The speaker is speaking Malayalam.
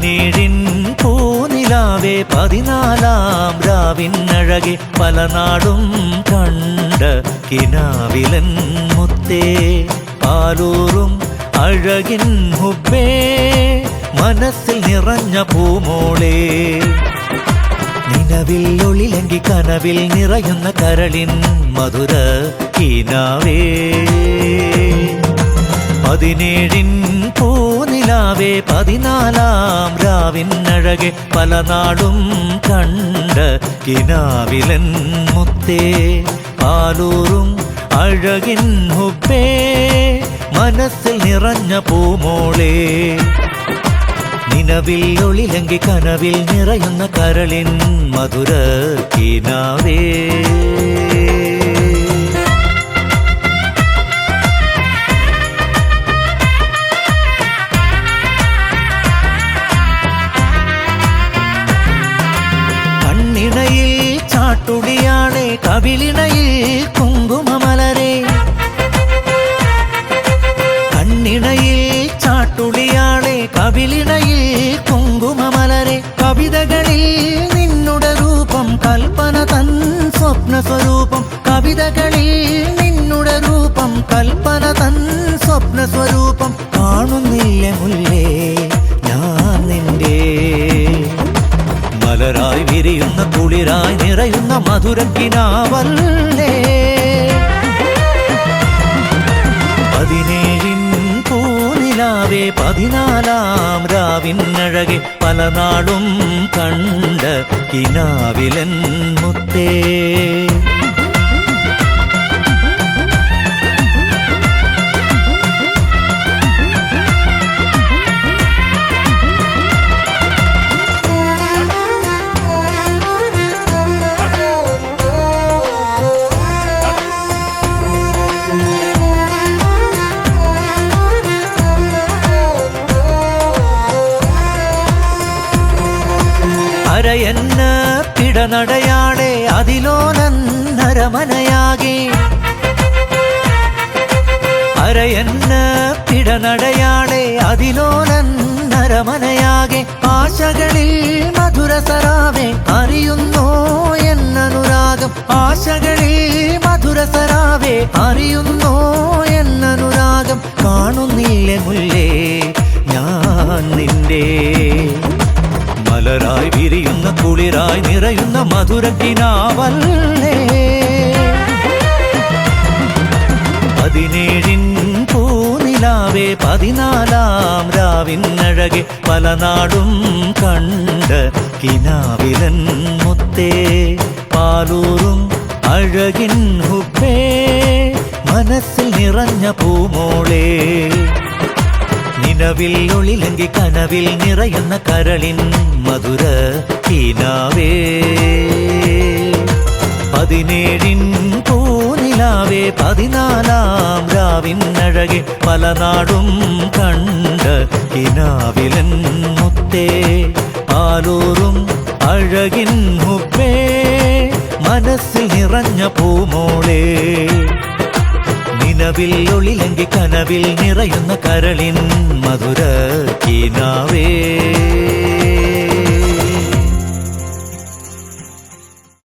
17 പൂനിലാവേ 14 രാവിനഴകെ പല നാടും കണ്ട കിനാവിലൻ മുത്തേ പാലൂറും അഴകിൻ ഹുബ്ബേ മനസ്സിൽ നിറഞ്ഞ പൂമോളേ നിലവിൽ ഒളിലെങ്കി കനവിൽ നിറയുന്ന കരളിൻ മധുര കിനാവേ 17 പൂനിലാവേ 14 രാവിനഴകെ പല നാടും കണ്ട കിനാവിലൻ മുത്തേ പാലൂറും അഴകിൻ ഹുബ്ബേ മനസ്സിൽ നിറഞ്ഞ പൂമോളേ നിലവിൽ ഒളിലെങ്കി കനവിൽ നിറയുന്ന കരളിൻ മധുര കിനാവേ കണ്ണിണയിൽ ചാട്ടുടിയാണേ കവിളിണയിൽ കുങ്കുമമലരേ കണ്ണിണയിൽ ചാട്ടുളിയാളെ കവിളിണയിൽ കുങ്കുമമലരെ കവിതകളിൽ നിന്നുടെ രൂപം കൽപ്പന തൻ സ്വപ്ന സ്വരൂപം കവിതകളിൽ നിന്നുടെ രൂപം കൽപ്പന തൻ സ്വപ്ന സ്വരൂപം കാണുന്നില്ല മുല്ലേ ഞാൻ നിന്റെ മലരായി വിരിയുന്ന കുളിരായി നിറയുന്ന മധുരക്കിനാവല്ലേ 17 പൂനിലാവേ 14 രാവിനഴകെ പല നാടും കണ്ട കിനാവിലൻ മുത്തേ അരയന്ന പിടനടയാടെ അതിലോലന്നരമനയാകെ അരയന്ന പിടനടയാടെ അതിലോലന്നരമനയാകെ ആശകളിൽ മധുരസരാവേ അറിയുന്നോ എന്നനുരാഗം ആശകളിൽ മധുരസരാവേ അറിയുന്നോ എന്നനുരാഗം കാണുന്നില്ല മുല്ലേ ഞാൻ നിന്റെ മലരായി വിരിയുന്ന കുളിരായി നിറയുന്ന മധുരക്കിനാവല്ലേ 17 പൂനിലാവേ 14 രാവിനഴകെ പല നാടും കണ്ട കിനാവിലൻ മുത്തേ പാലൂറും അഴകിൻ ഹുബ്ബേ മനസ്സിൽ നിറഞ്ഞ പൂമോളേ നിലവിൽ ഒളിലെങ്കി കനവിൽ നിറയുന്ന കരളിൻ മധുര കിനാവേ 17 പൂനിലാവേ 14 രാവിനഴകെ പല നാടും കണ്ട കിനാവിലൻ മുത്തേ പാലൂറും അഴകിൻ ഹുബ്ബേ മനസ്സിൽ നിറഞ്ഞ പൂമോളേ നിലവിൽ ഒളിലെങ്കി കനവിൽ നിറയുന്ന കരളിൻ മധുര കിനാവേ